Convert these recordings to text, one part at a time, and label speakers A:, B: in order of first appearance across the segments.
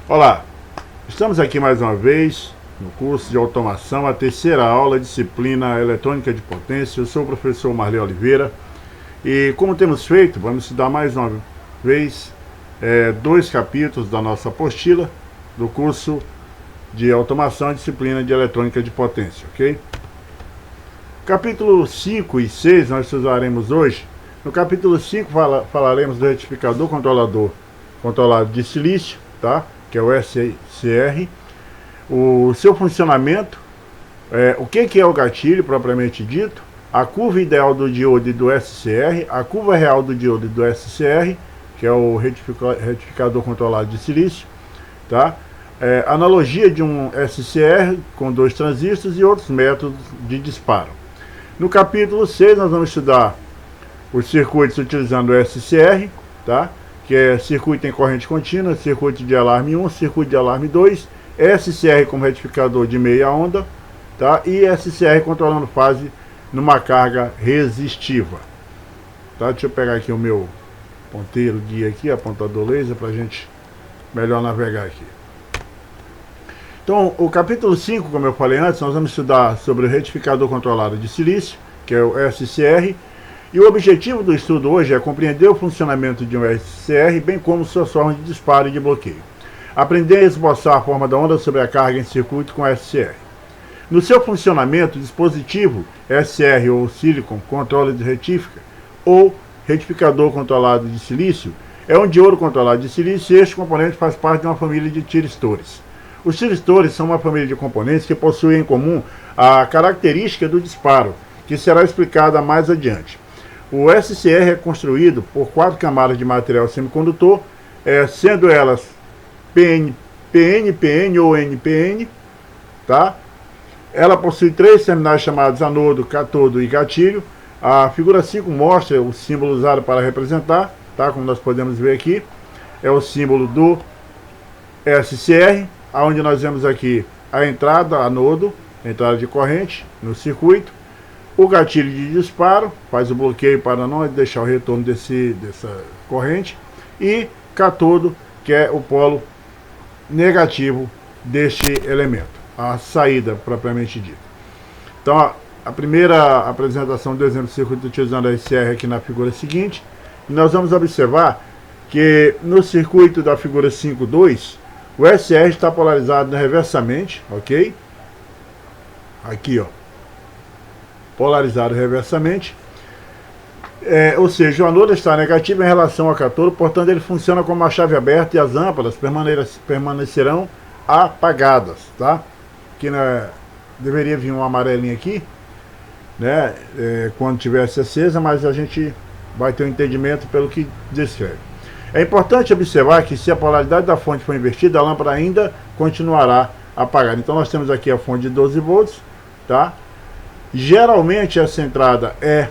A: Olá, estamos aqui mais uma vez no curso de automação, a terceira aula, disciplina eletrônica de potência. Eu sou o professor Marley Oliveira e, como temos feito, vamos estudar mais uma vez dois capítulos da nossa apostila do curso de automação, disciplina de eletrônica de potência, ok? Capítulo 5 e 6 nós usaremos hoje. No capítulo 5 falaremos do retificador controlado de silício, tá? Que é o SCR, o seu funcionamento, o que é o gatilho propriamente dito, a curva ideal do diodo e do SCR, a curva real do diodo e do SCR, que é o retificador controlado de silício, tá? Analogia de um SCR com dois transistores e outros métodos de disparo. No capítulo 6 nós vamos estudar os circuitos utilizando o SCR, tá? Que é circuito em corrente contínua, circuito de alarme 1, circuito de alarme 2, SCR como retificador de meia onda, tá? E SCR controlando fase numa carga resistiva. Tá? Deixa eu pegar aqui o meu ponteiro guia aqui, apontador laser, para a gente melhor navegar aqui. Então, o capítulo 5, como eu falei antes, nós vamos estudar sobre o retificador controlado de silício, que é o SCR. E o objetivo do estudo hoje é compreender o funcionamento de um SCR, bem como suas formas de disparo e de bloqueio. Aprender a esboçar a forma da onda sobre a carga em circuito com SCR. No seu funcionamento, o dispositivo SCR ou Silicon Controller de Retífica ou retificador controlado de silício é um diodo controlado de silício e este componente faz parte de uma família de tiristores. Os tiristores são uma família de componentes que possuem em comum a característica do disparo, que será explicada mais adiante. O SCR é construído por 4 camadas de material semicondutor, sendo elas PN, PN ou NPN, tá? Ela possui 3 terminais chamados anodo, catodo e gatilho. A figura 5 mostra o símbolo usado para representar, tá? Como nós podemos ver aqui, é o símbolo do SCR, onde nós vemos aqui a entrada, anodo, entrada de corrente no circuito. O gatilho de disparo faz o bloqueio para não deixar o retorno dessa corrente. E catodo, que é o polo negativo deste elemento, a saída propriamente dita. Então, a primeira apresentação do exemplo de circuito utilizando a SCR aqui na figura seguinte. E nós vamos observar que no circuito da figura 5.2, o SCR está polarizado reversamente, ok? Aqui, ó. Polarizado reversamente, ou seja, o anodo está negativo em relação ao catodo, portanto ele funciona como uma chave aberta e as lâmpadas permanecerão apagadas, tá? Que deveria vir um amarelinho aqui, né, quando tivesse acesa, mas a gente vai ter um entendimento pelo que descreve. É importante observar que se a polaridade da fonte for invertida, a lâmpada ainda continuará apagada. Então nós temos aqui a fonte de 12 volts, tá? Geralmente essa entrada é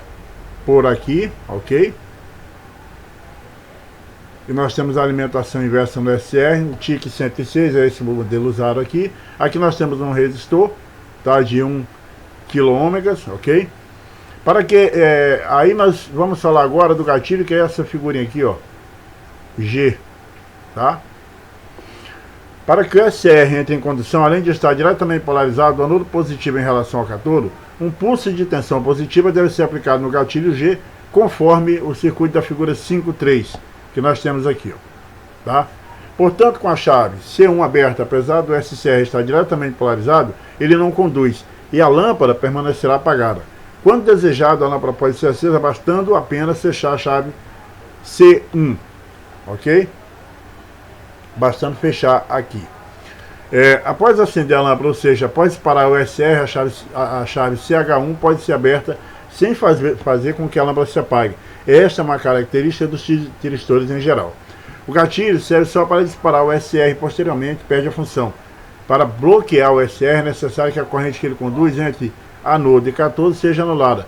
A: por aqui, ok? E nós temos a alimentação inversa no SCR, o TIC 106 é esse modelo usado aqui. Aqui nós temos um resistor, tá, de 1 kΩ, ok? Para que, aí nós vamos falar agora do gatilho, que é essa figurinha aqui, ó, G, tá? Para que o SCR entre em condução, além de estar diretamente polarizado, o anodo positivo em relação ao catodo, um pulso de tensão positiva deve ser aplicado no gatilho G, conforme o circuito da figura 5.3, que nós temos aqui, ó, tá? Portanto, com a chave C1 aberta, apesar do SCR estar diretamente polarizado, ele não conduz e a lâmpada permanecerá apagada. Quando desejado, a lâmpada pode ser acesa, bastando apenas fechar a chave C1, ok? Bastando fechar aqui. Após acender a lâmpada, ou seja, após disparar o SCR, a chave CH1 pode ser aberta sem fazer com que a lâmpada se apague. Esta é uma característica dos tiristores em geral. O gatilho serve só para disparar o SCR e posteriormente perde a função. Para bloquear o SCR é necessário que a corrente que ele conduz entre anodo e catodo seja anulada.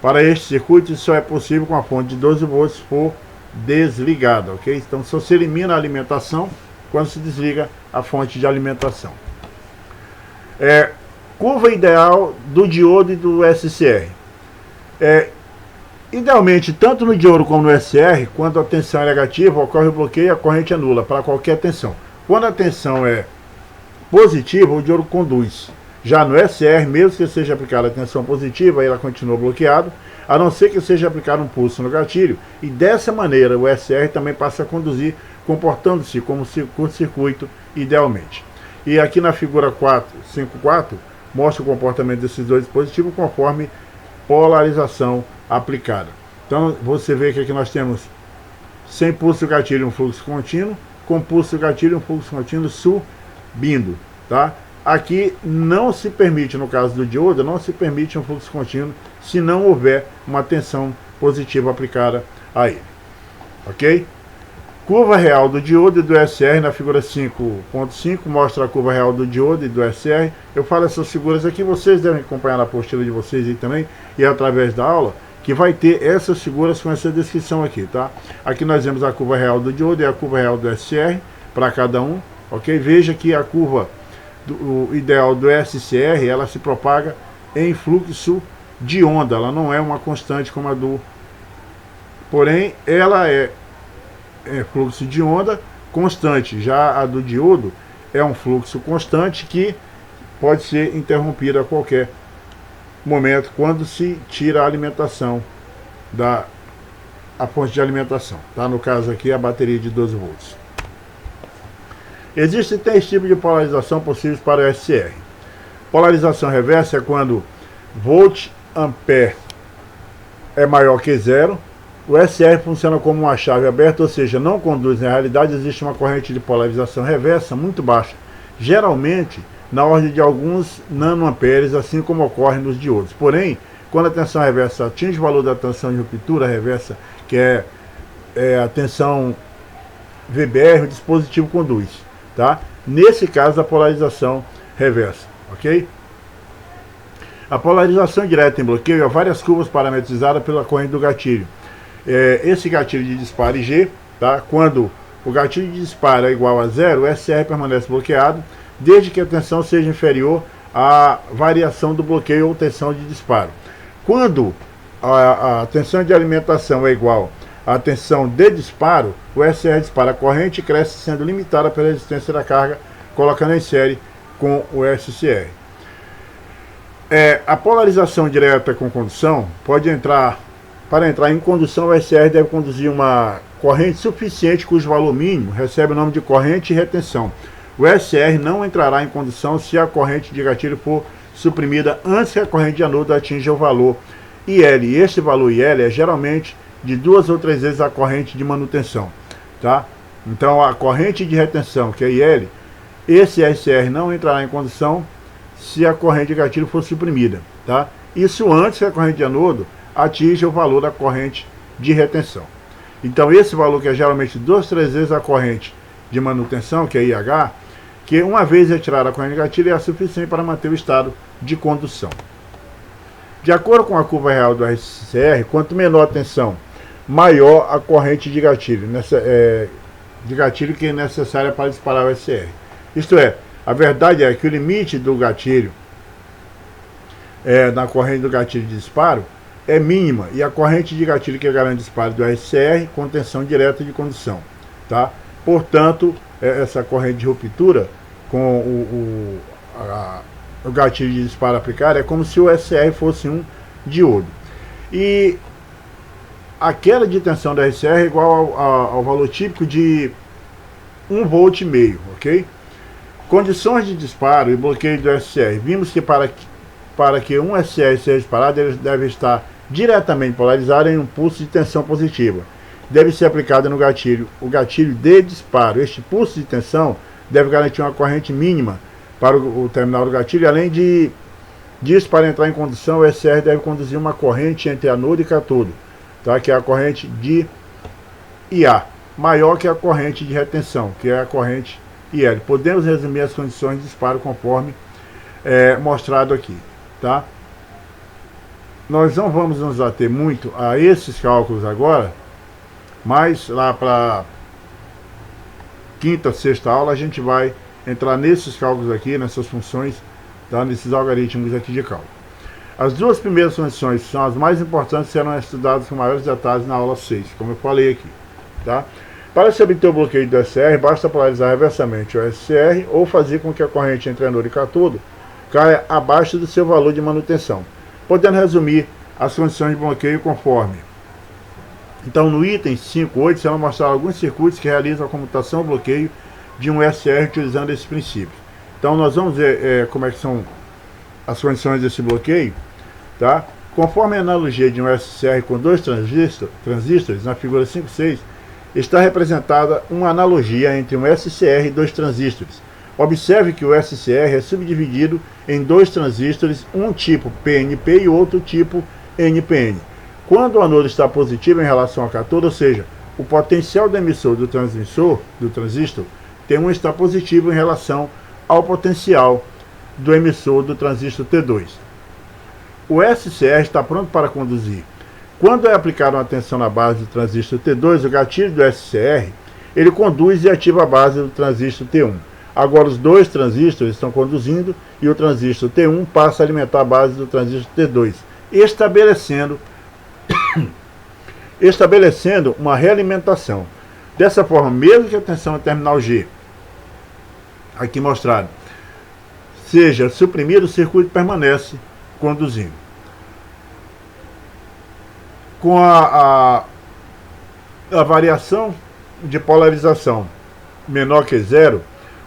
A: Para este circuito isso só é possível com a fonte de 12 volts for desligada, ok? Então só se elimina a alimentação quando se desliga a fonte de alimentação. Curva ideal do diodo e do SCR. Idealmente, tanto no diodo como no SCR, quando a tensão é negativa, ocorre o bloqueio e a corrente é nula para qualquer tensão. Quando a tensão é positiva, o diodo conduz. Já no SR, mesmo que seja aplicada a tensão positiva, ela continua bloqueado, a não ser que seja aplicado um pulso no gatilho, e dessa maneira o SR também passa a conduzir, comportando-se como curto-circuito idealmente. E aqui na figura 5.4 mostra o comportamento desses dois dispositivos conforme polarização aplicada. Então você vê que aqui nós temos sem pulso do gatilho um fluxo contínuo, com pulso do gatilho um fluxo contínuo subindo, tá? Aqui não se permite, no caso do diodo, não se permite um fluxo contínuo se não houver uma tensão positiva aplicada a ele, ok? Curva real do diodo e do SR na figura 5.5 mostra a curva real do diodo e do SR. Eu falo essas figuras aqui, vocês devem acompanhar na apostila de vocês aí também, e através da aula, que vai ter essas figuras com essa descrição aqui, tá? Aqui nós vemos a curva real do diodo e a curva real do SR para cada um, ok? Veja que a curva o ideal do SCR, ela se propaga em fluxo de onda, ela não é uma constante como a do, porém ela é fluxo de onda constante. Já a do diodo é um fluxo constante que pode ser interrompido a qualquer momento quando se tira a alimentação a fonte de alimentação, tá? No caso aqui a bateria de 12 volts. Existem 3 tipos de polarização possíveis para o SCR. Polarização reversa é quando volt ampere é maior que zero. O SCR funciona como uma chave aberta, ou seja, não conduz. Na realidade, existe uma corrente de polarização reversa muito baixa, geralmente na ordem de alguns nanoamperes, assim como ocorre nos diodos. Porém, quando a tensão reversa atinge o valor da tensão de ruptura reversa, que é a tensão VBR, o dispositivo conduz, tá? Nesse caso, a polarização reversa, ok? A polarização direta em bloqueio há várias curvas parametrizadas pela corrente do gatilho. Esse gatilho de disparo G, tá? Quando o gatilho de disparo é igual a zero, o SR permanece bloqueado, desde que a tensão seja inferior à variação do bloqueio ou tensão de disparo. Quando a tensão de alimentação é igual à tensão de disparo, o SR dispara a corrente e cresce, sendo limitada pela resistência da carga, colocando em série com o SCR. A polarização direta com condução pode entrar. Para entrar em condução, o SR deve conduzir uma corrente suficiente cujo valor mínimo recebe o nome de corrente e retenção. O SR não entrará em condução se a corrente de gatilho for suprimida antes que a corrente de anodo atinja o valor IL. E este valor IL é geralmente de 2 ou 3 vezes a corrente de manutenção, tá? Então a corrente de retenção, que é IL, esse SR não entrará em condução se a corrente de gatilho for suprimida, tá? Isso antes que a corrente de anodo atinja o valor da corrente de retenção. Então esse valor, que é geralmente 2 ou 3 vezes a corrente de manutenção, que é IH, que uma vez retirada a corrente de gatilho é suficiente para manter o estado de condução. De acordo com a curva real do SCR, quanto menor a tensão, maior a corrente de gatilho, que é necessária para disparar o SCR. Isto é, a verdade é que o limite do gatilho, na corrente do gatilho de disparo, é mínima, e a corrente de gatilho que garante o disparo do SCR com tensão direta de condução, tá? Portanto, essa corrente de ruptura com o gatilho de disparo aplicado é como se o SCR fosse um diodo. E a queda de tensão da SCR é igual ao valor típico de 1,5 volt, ok? Condições de disparo e bloqueio do SCR. Vimos que para que um SCR seja disparado, ele deve estar diretamente polarizado em um pulso de tensão positiva. Deve ser aplicado no gatilho, o gatilho de disparo. Este pulso de tensão deve garantir uma corrente mínima para o terminal do gatilho. Além disso, para entrar em condução, o SCR deve conduzir uma corrente entre anodo e cátodo, tá? Que é a corrente de IA, maior que a corrente de retenção, que é a corrente IL. Podemos resumir as condições de disparo conforme mostrado aqui, tá? Nós não vamos nos ater muito a esses cálculos agora, mas lá para quinta, sexta aula a gente vai entrar nesses cálculos aqui, nessas funções, tá? Nesses algoritmos aqui de cálculo. As duas primeiras funções são as mais importantes e serão estudadas com maiores detalhes na aula 6, como eu falei aqui, tá? Para se obter o bloqueio do SCR, basta polarizar reversamente o SCR ou fazer com que a corrente entre anôdo e cátodo caia abaixo do seu valor de manutenção, podendo resumir as condições de bloqueio conforme. Então, no item 5.8 serão mostrados alguns circuitos que realizam a comutação ou bloqueio de um SCR utilizando esses princípios. Então, nós vamos ver como é que são as condições desse bloqueio, tá? Conforme a analogia de um SCR com dois transistores, na figura 5.6, está representada uma analogia entre um SCR e dois transistores. Observe que o SCR é subdividido em dois transistores, um tipo PNP e outro tipo NPN. Quando o anôdo está positivo em relação ao cátodo, ou seja, o potencial do emissor do transistor, tem um estar positivo em relação ao potencial do emissor do transistor T2. O SCR está pronto para conduzir. Quando é aplicada uma tensão na base do transistor T2, o gatilho do SCR, ele conduz e ativa a base do transistor T1. Agora os dois transistores estão conduzindo e o transistor T1 passa a alimentar a base do transistor T2, estabelecendo uma realimentação. Dessa forma, mesmo que a tensão no terminal G, aqui mostrado, seja suprimida, o circuito permanece conduzindo. Com a variação de polarização menor que zero,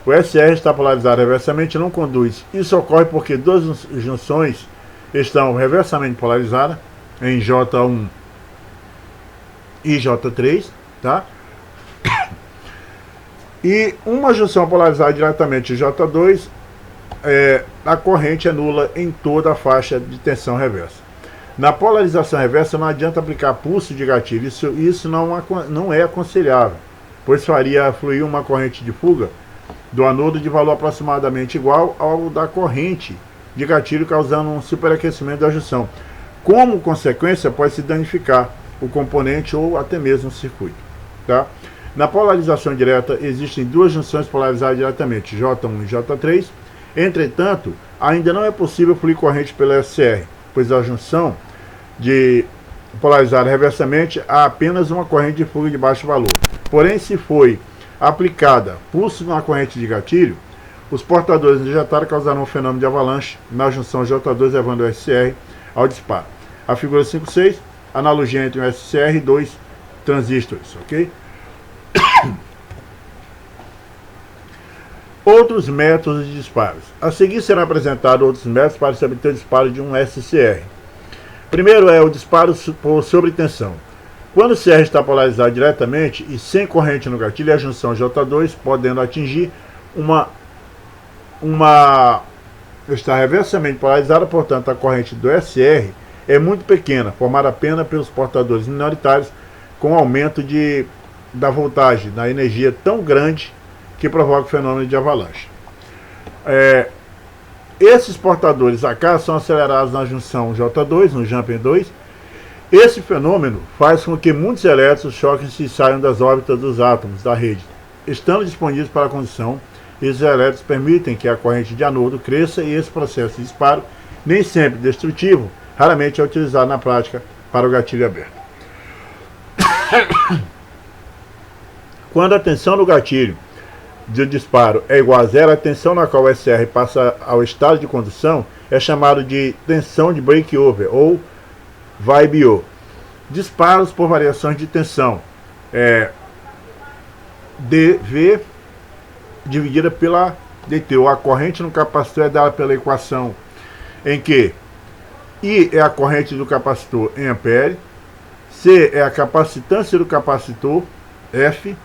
A: o SR está polarizado reversamente e não conduz. Isso ocorre porque duas junções estão reversamente polarizadas, em J1 e J3, tá? E uma junção polarizada diretamente em J2, a corrente é nula em toda a faixa de tensão reversa. Na polarização reversa não adianta aplicar pulso de gatilho, isso não é aconselhável, pois faria fluir uma corrente de fuga do anôdo de valor aproximadamente igual ao da corrente de gatilho, causando um superaquecimento da junção. Como consequência, pode-se danificar o componente ou até mesmo o circuito. Tá? Na polarização direta, existem duas junções polarizadas diretamente, J1 e J3. Entretanto, ainda não é possível fluir corrente pelo SCR, pois a junção de polarizada reversamente há apenas uma corrente de fuga de baixo valor. Porém, se foi aplicada pulso na corrente de gatilho, os portadores injetados causaram um fenômeno de avalanche na junção J2, levando o SCR ao disparo. A figura 5.6, analogia entre um SCR e dois transistores, ok? Outros métodos de disparos. A seguir serão apresentados outros métodos para se obter o disparo de um SCR. Primeiro é o disparo por sobretensão. Quando o CR está polarizado diretamente e sem corrente no gatilho, a junção J2 podendo atingir está reversamente polarizada, portanto a corrente do SR é muito pequena, formada apenas pelos portadores minoritários, com aumento da voltagem, da energia tão grande que provoca o fenômeno de avalanche. Esses portadores AK são acelerados na junção J2, no jumper 2. Esse fenômeno faz com que muitos elétrons choquem-se e saiam das órbitas dos átomos da rede. Estando disponíveis para a condução, esses elétrons permitem que a corrente de anodo cresça e esse processo de disparo, nem sempre destrutivo, raramente é utilizado na prática para o gatilho aberto. Quando a tensão do gatilho de disparo é igual a zero, a tensão na qual o SR passa ao estado de condução é chamada de tensão de breakover ou VIBO. Disparos por variações de tensão, dV dividida pela dt. A corrente no capacitor é dada pela equação em que I é a corrente do capacitor em ampere, C é a capacitância do capacitor, F,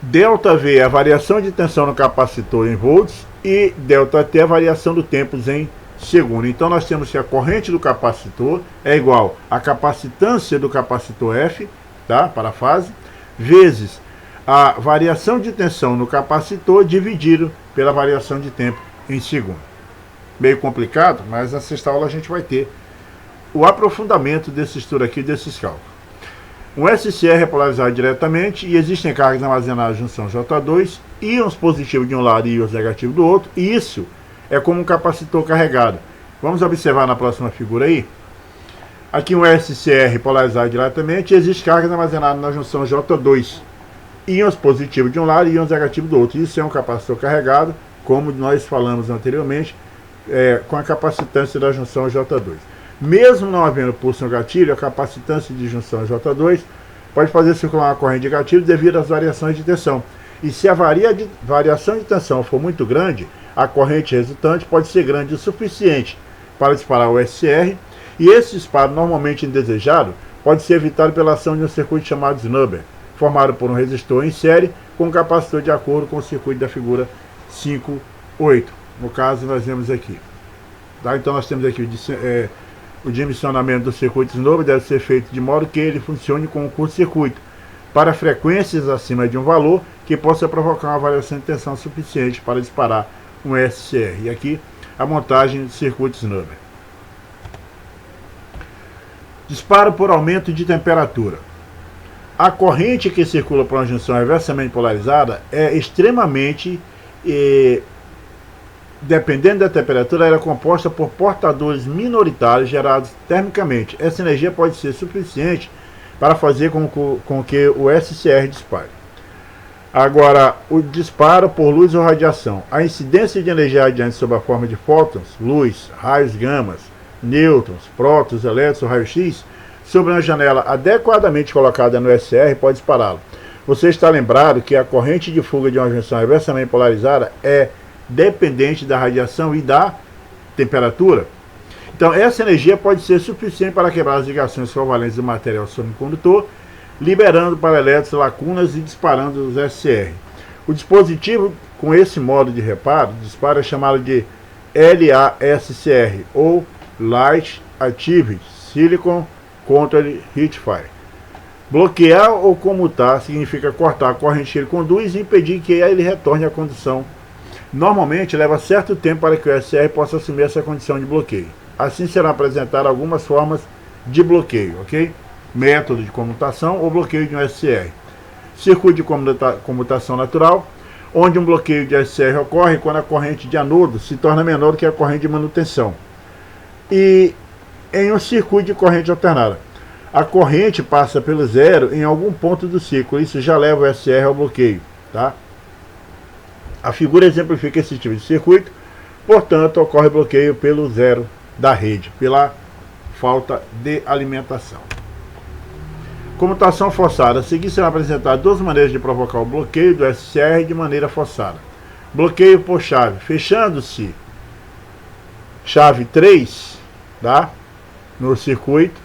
A: ΔV é a variação de tensão no capacitor em volts e ΔT é a variação do tempo em segundo. Então nós temos que a corrente do capacitor é igual à capacitância do capacitor F, tá, para a fase, vezes a variação de tensão no capacitor dividido pela variação de tempo em segundo. Meio complicado, mas na sexta aula a gente vai ter o aprofundamento desse estudo aqui, desses cálculos. Um SCR é polarizado diretamente e existem cargas armazenadas na junção J2, íons positivos de um lado e íons negativos do outro, e isso é como um capacitor carregado. Vamos observar na próxima figura aí. Aqui um SCR polarizado diretamente, existe carga armazenada na junção J2. Íons positivos de um lado e íons negativos do outro. Isso é um capacitor carregado, como nós falamos anteriormente, com a capacitância da junção J2. Mesmo não havendo pulso no gatilho, a capacitância de junção J2 pode fazer circular uma corrente de gatilho devido às variações de tensão. E se a variação de tensão for muito grande, a corrente resultante pode ser grande o suficiente para disparar o SCR, e esse disparo, normalmente indesejado, pode ser evitado pela ação de um circuito chamado snubber, formado por um resistor em série com um capacitor de acordo com o circuito da figura 5.8. No caso, nós vemos aqui. Tá? Então nós temos aqui o dimensionamento do circuito snubber deve ser feito de modo que ele funcione como um curto-circuito para frequências acima de um valor que possa provocar uma variação de tensão suficiente para disparar um SCR. E aqui a montagem do circuito snubber. Disparo por aumento de temperatura. A corrente que circula por uma junção reversamente polarizada é extremamente, dependendo da temperatura, ela é composta por portadores minoritários gerados termicamente. Essa energia pode ser suficiente para fazer com que o SCR dispare. Agora, o disparo por luz ou radiação. A incidência de energia radiante sob a forma de fótons, luz, raios gamas, nêutrons, prótons, elétrons ou raio-x sobre uma janela adequadamente colocada no SCR pode dispará-lo. Você está lembrado que a corrente de fuga de uma junção reversamente polarizada é dependente da radiação e da temperatura? Então, essa energia pode ser suficiente para quebrar as ligações covalentes do material semicondutor, liberando para elétrons lacunas e disparando os SCR. O dispositivo com esse modo de reparo, disparo, é chamado de LASCR, ou Light Active Silicon Control Rectifier. Bloquear ou comutar significa cortar a corrente que ele conduz e impedir que ele retorne à condição. Normalmente leva certo tempo para que o SCR possa assumir essa condição de bloqueio. Assim serão apresentadas algumas formas de bloqueio, ok? Método de comutação ou bloqueio de um SCR. Circuito de comutação natural, onde um bloqueio de SCR ocorre quando a corrente de anodo se torna menor do que a corrente de manutenção. E em um circuito de corrente alternada, a corrente passa pelo zero em algum ponto do ciclo. Isso já leva o SCR ao bloqueio, tá? A figura exemplifica esse tipo de circuito. Portanto, ocorre bloqueio pelo zero da rede, pela falta de alimentação. Comutação forçada. A seguir serão apresentadas duas maneiras de provocar o bloqueio do SCR de maneira forçada. Bloqueio por chave. Fechando-se chave 3, tá? No circuito,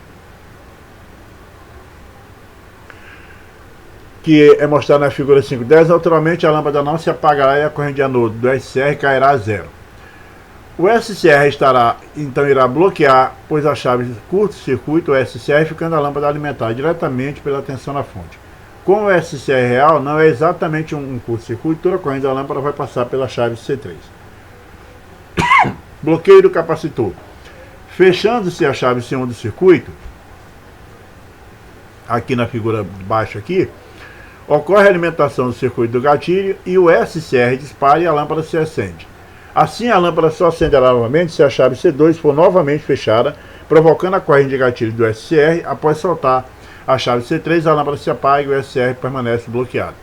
A: que é mostrado na figura 5.10, naturalmente a lâmpada não se apagará e a corrente de anodo do SCR cairá a zero. O SCR então irá bloquear, pois a chave curto-circuito o SCR, ficando a lâmpada alimentada diretamente pela tensão na fonte. Como o SCR real não é exatamente um curto-circuito, toda a corrente da lâmpada vai passar pela chave C3. Bloqueio do capacitor. Fechando-se a chave C1 do circuito, aqui na figura de baixo aqui, ocorre a alimentação do circuito do gatilho e o SCR dispara e a lâmpada se acende. Assim, a lâmpada só acenderá novamente se a chave C2 for novamente fechada, provocando a corrente de gatilho do SCR. Após soltar a chave C3, a lâmpada se apaga e o SCR permanece bloqueado.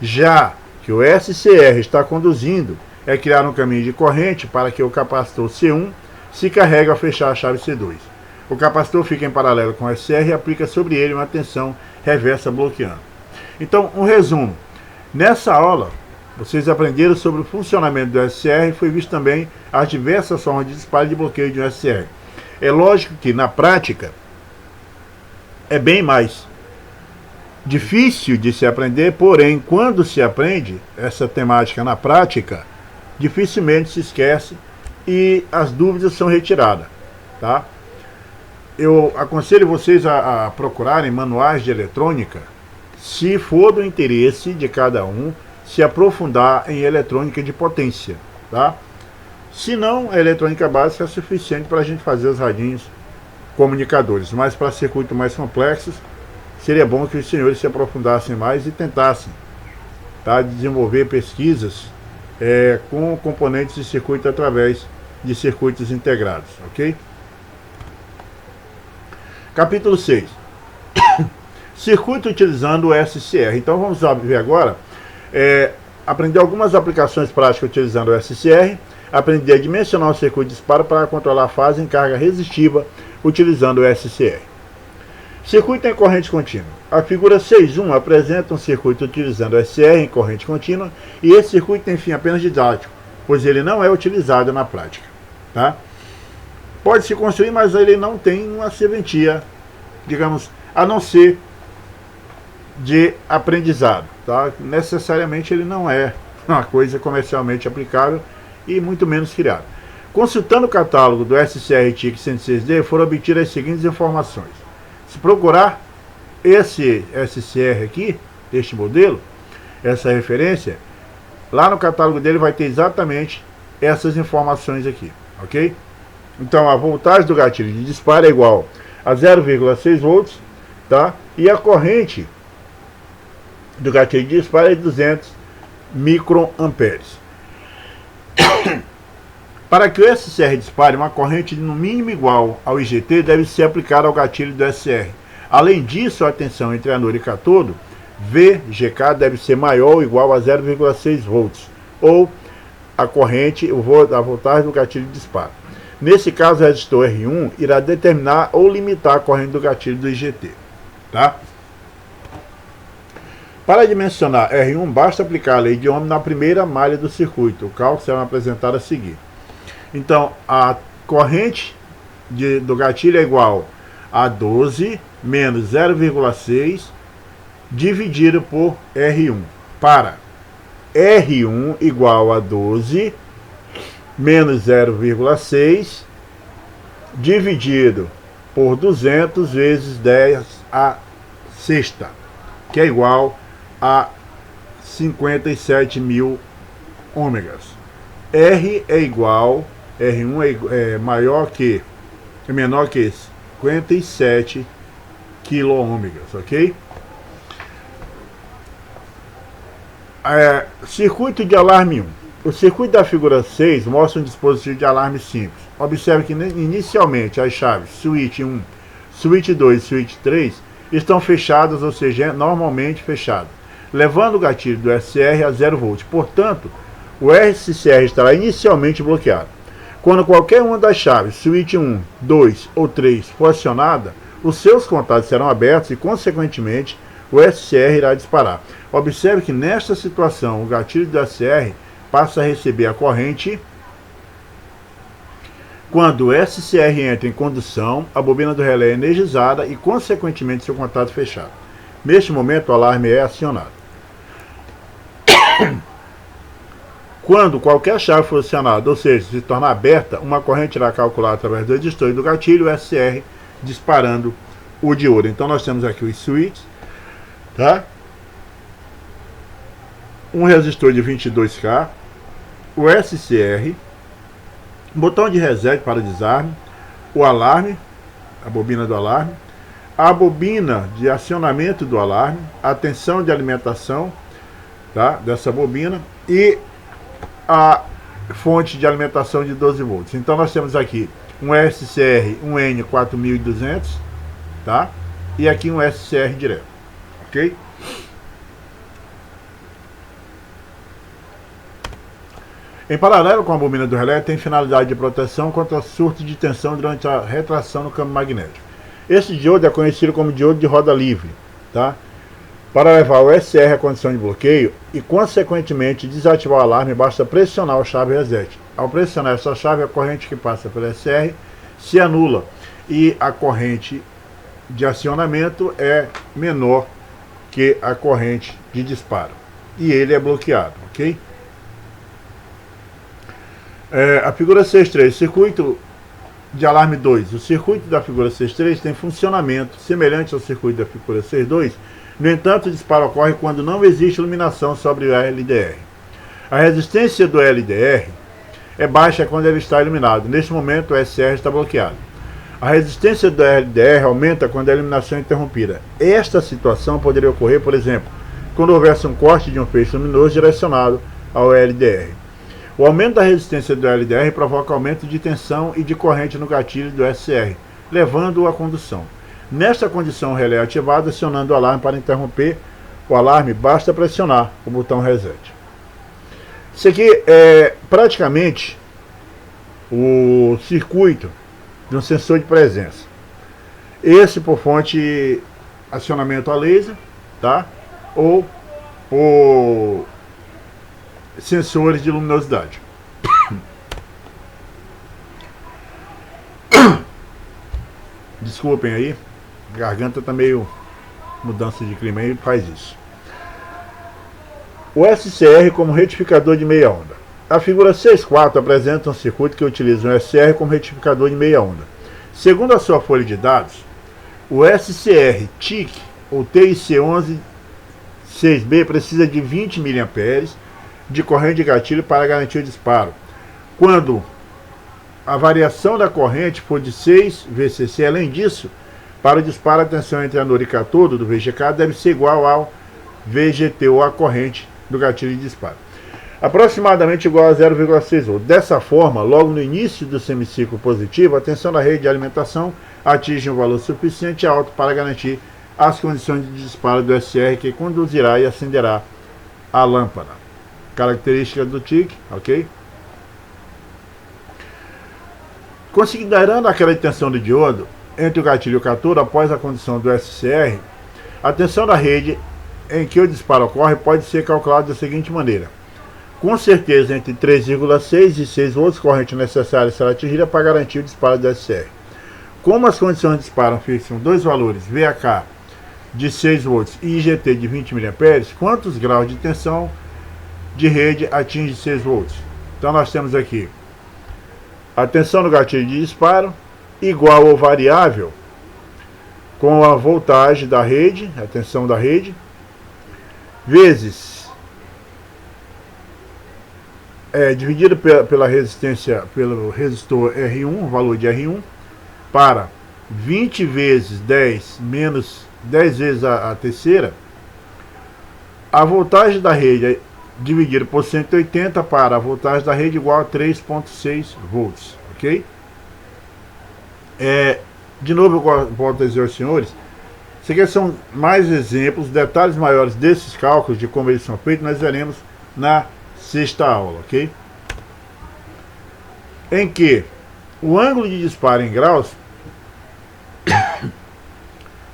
A: Já que o SCR está conduzindo, é criar um caminho de corrente para que o capacitor C1 se carregue ao fechar a chave C2. O capacitor fica em paralelo com o SCR e aplica sobre ele uma tensão reversa bloqueando. Então, um resumo. Nessa aula, vocês aprenderam sobre o funcionamento do SCR e foi visto também as diversas formas de disparo e de bloqueio de um SCR. É lógico que, na prática, é bem mais difícil de se aprender, porém, quando se aprende essa temática na prática, dificilmente se esquece e as dúvidas são retiradas, tá? Eu aconselho vocês a procurarem manuais de eletrônica, se for do interesse de cada um, se aprofundar em eletrônica de potência, tá? Se não, a eletrônica básica é suficiente para a gente fazer os radinhos comunicadores, mas para circuitos mais complexos, seria bom que os senhores se aprofundassem mais e tentassem, tá, desenvolver pesquisas com componentes de circuito através de circuitos integrados, ok? Capítulo 6. Circuito utilizando o SCR. Então vamos ver agora, aprender algumas aplicações práticas utilizando o SCR, aprender a dimensionar o circuito de disparo para controlar a fase em carga resistiva utilizando o SCR. Circuito em corrente contínua. A figura 6.1 apresenta um circuito utilizando o SCR em corrente contínua, e esse circuito tem fim apenas didático, pois ele não é utilizado na prática. Tá? Pode-se construir, mas ele não tem uma serventia, digamos, a não ser de aprendizado. Tá? Necessariamente ele não é uma coisa comercialmente aplicável e muito menos criado. Consultando o catálogo do SCR TIC 106D, foram obtidas as seguintes informações. Se procurar esse SCR aqui, este modelo, essa referência, lá no catálogo dele vai ter exatamente essas informações aqui, ok? Então a voltagem do gatilho de disparo é igual a 0,6 volts, tá? E a corrente do gatilho de disparo é 200 microamperes. Para que o SCR dispare, uma corrente no mínimo igual ao IGT deve ser aplicada ao gatilho do SCR. Além disso, a tensão entre anôdo e cátodo, VGK, deve ser maior ou igual a 0,6 volts, ou a corrente, a voltagem do gatilho de disparo. Nesse caso, o resistor R1 irá determinar ou limitar a corrente do gatilho do IGT. Tá? Para dimensionar R1, basta aplicar a lei de Ohm na primeira malha do circuito. O cálculo será apresentado a seguir. Então, a corrente do gatilho é igual a 12 menos 0,6 dividido por R1. Para R1 igual a 12 menos 0,6 dividido por 200 vezes 10 a sexta, que é igual a 57.000 ômegas. R é igual, R1 é menor que 57 quilôômegas, ok? Circuito de alarme 1. O circuito da figura 6 mostra um dispositivo de alarme simples. Observe que inicialmente as chaves switch 1, switch 2 e switch 3 estão fechadas, ou seja, normalmente fechadas, levando o gatilho do SCR a 0 volts. Portanto, o SCR estará inicialmente bloqueado. Quando qualquer uma das chaves, switch 1, 2 ou 3, for acionada, os seus contatos serão abertos e, consequentemente, o SCR irá disparar. Observe que nesta situação, o gatilho do SCR passa a receber a corrente. Quando o SCR entra em condução, a bobina do relé é energizada e, consequentemente, seu contato fechado. Neste momento, o alarme é acionado. Quando qualquer chave for acionada, ou seja, se tornar aberta, uma corrente irá calcular através do resistor e do gatilho o SCR disparando o diodo. Então nós temos aqui os switches, tá? Um resistor de 22K, o SCR, botão de reset para desarme, o alarme, a bobina do alarme, a bobina de acionamento do alarme, a tensão de alimentação, tá, dessa bobina, e a fonte de alimentação de 12 volts. Então nós temos aqui um SCR, um N4200, tá? E aqui um SCR direto, ok? Em paralelo com a bobina do relé, tem finalidade de proteção contra surto de tensão durante a retração no campo magnético. Esse diodo é conhecido como diodo de roda livre, tá? Para levar o SCR à condição de bloqueio e, consequentemente, desativar o alarme, basta pressionar a chave reset. Ao pressionar essa chave, a corrente que passa pelo SCR se anula e a corrente de acionamento é menor que a corrente de disparo. E ele é bloqueado, ok? A figura 6.3, circuito de alarme 2. O circuito da figura 6.3 tem funcionamento semelhante ao circuito da figura 6.2. No entanto, o disparo ocorre quando não existe iluminação sobre o LDR. A resistência do LDR é baixa quando ele está iluminado. Neste momento, o SCR está bloqueado. A resistência do LDR aumenta quando a iluminação é interrompida. Esta situação poderia ocorrer, por exemplo, quando houvesse um corte de um feixe luminoso direcionado ao LDR. O aumento da resistência do LDR provoca aumento de tensão e de corrente no gatilho do SCR, levando-o à condução. Nesta condição, o relé é ativado, acionando o alarme. Para interromper o alarme, basta pressionar o botão reset. Isso aqui é praticamente o circuito de um sensor de presença. Esse por fonte acionamento a laser, tá? Ou por sensores de luminosidade. Desculpem aí, a garganta tá meio mudança de clima aí, faz isso. O SCR como retificador de meia onda. A figura 6.4 apresenta um circuito que utiliza um SCR como retificador de meia onda. Segundo a sua folha de dados, o SCR TIC ou TIC11 6B precisa de 20 mA de corrente de gatilho para garantir o disparo. Quando a variação da corrente for de 6 VCC, além disso, para o disparo, a tensão entre a e catodo do VGK deve ser igual ao VGT, ou a corrente do gatilho de disparo, aproximadamente igual a 0,6 V. Dessa forma, logo no início do semiciclo positivo, a tensão da rede de alimentação atinge um valor suficiente alto para garantir as condições de disparo do SCR, que conduzirá e acenderá a lâmpada. Características do TIC, ok? Considerando aquela tensão do diodo entre o gatilho e o catodo após a condição do SCR, a tensão da rede em que o disparo ocorre pode ser calculada da seguinte maneira: com certeza entre 3,6 e 6 volts, corrente necessária será atingida para garantir o disparo do SCR. Como as condições de disparo fixam dois valores, VAK de 6 volts e IGT de 20 mA, quantos graus de tensão de rede atinge 6 volts? Então nós temos aqui a tensão do gatilho de disparo igual ou variável com a voltagem da rede, a tensão da rede, vezes dividido pela resistência, pelo resistor R1, o valor de R1, para 20 vezes 10 menos 10 vezes a terceira, a voltagem da rede dividido por 180 para a voltagem da rede igual a 3,6 volts, ok? De novo eu volto a dizer aos senhores, isso aqui são mais exemplos, detalhes maiores desses cálculos de como eles são feitos, nós veremos na sexta aula, ok? Em que o ângulo de disparo em graus,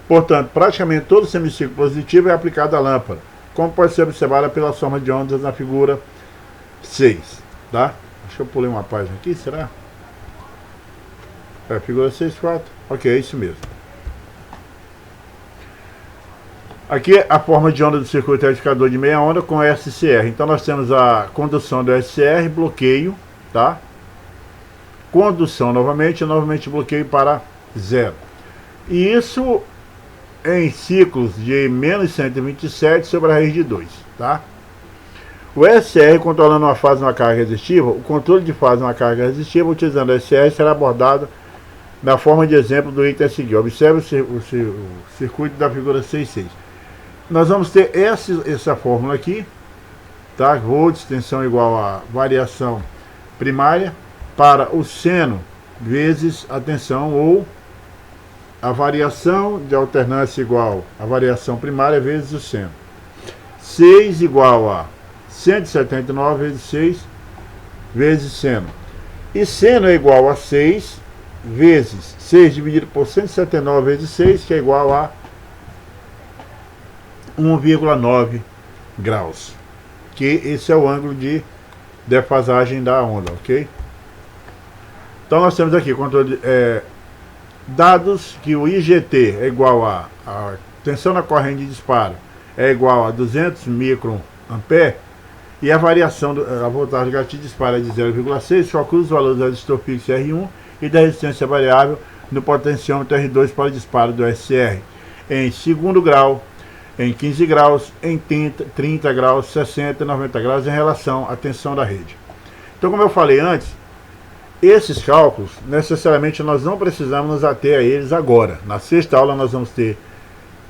A: portanto, praticamente todo o semiciclo positivo é aplicado à lâmpada, como pode ser observada pela soma de ondas na figura 6, tá? Acho que eu pulei uma página aqui, será? Figura 6.4, ok, é isso mesmo. Aqui é a forma de onda do circuito retificador de meia onda com SCR. Então nós temos a condução do SCR, bloqueio, tá? Condução novamente bloqueio para 0. E isso em ciclos de menos 127 sobre a raiz de 2, tá? O SCR controlando uma fase de uma carga resistiva, o controle de fase de uma carga resistiva utilizando o SCR será abordado na forma de exemplo do item a seguir. Observe o circuito da figura 6.6. Nós vamos ter essa fórmula aqui, tá? Volts, tensão igual a variação primária, para o seno vezes a tensão, ou a variação de alternância igual a variação primária vezes o seno. 6 igual a 179 vezes 6 vezes seno. E seno é igual a 6 vezes 6 dividido por 179 vezes 6, que é igual a 1,9 graus. Que esse é o ângulo de defasagem da onda, ok? Então nós temos aqui controle, dados que o IGT é igual a tensão na corrente de disparo é igual a 200 microampere, e a variação a voltagem do gatilho de disparo é de 0,6, calcula os valores do resistor fixo R1 e da resistência variável no potenciômetro R2 para o disparo do SCR em segundo grau, em 15 graus, em 30 graus, 60 e 90 graus em relação à tensão da rede. Então, como eu falei antes, esses cálculos, necessariamente nós não precisamos nos ater a eles agora. Na sexta aula nós vamos ter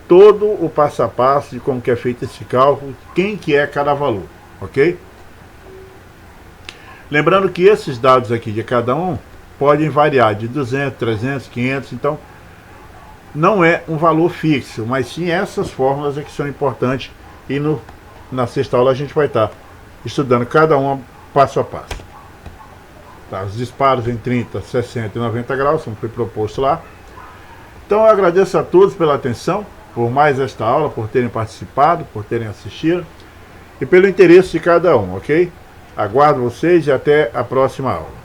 A: todo o passo a passo de como que é feito esse cálculo, quem que é cada valor, ok? Lembrando que esses dados aqui de cada um podem variar de 200, 300, 500, então não é um valor fixo, mas sim essas fórmulas é que são importantes, e na sexta aula a gente vai estar estudando cada uma passo a passo. Tá, os disparos em 30, 60 e 90 graus, como foi proposto lá. Então eu agradeço a todos pela atenção, por mais esta aula, por terem participado, por terem assistido e pelo interesse de cada um, ok? Aguardo vocês e até a próxima aula.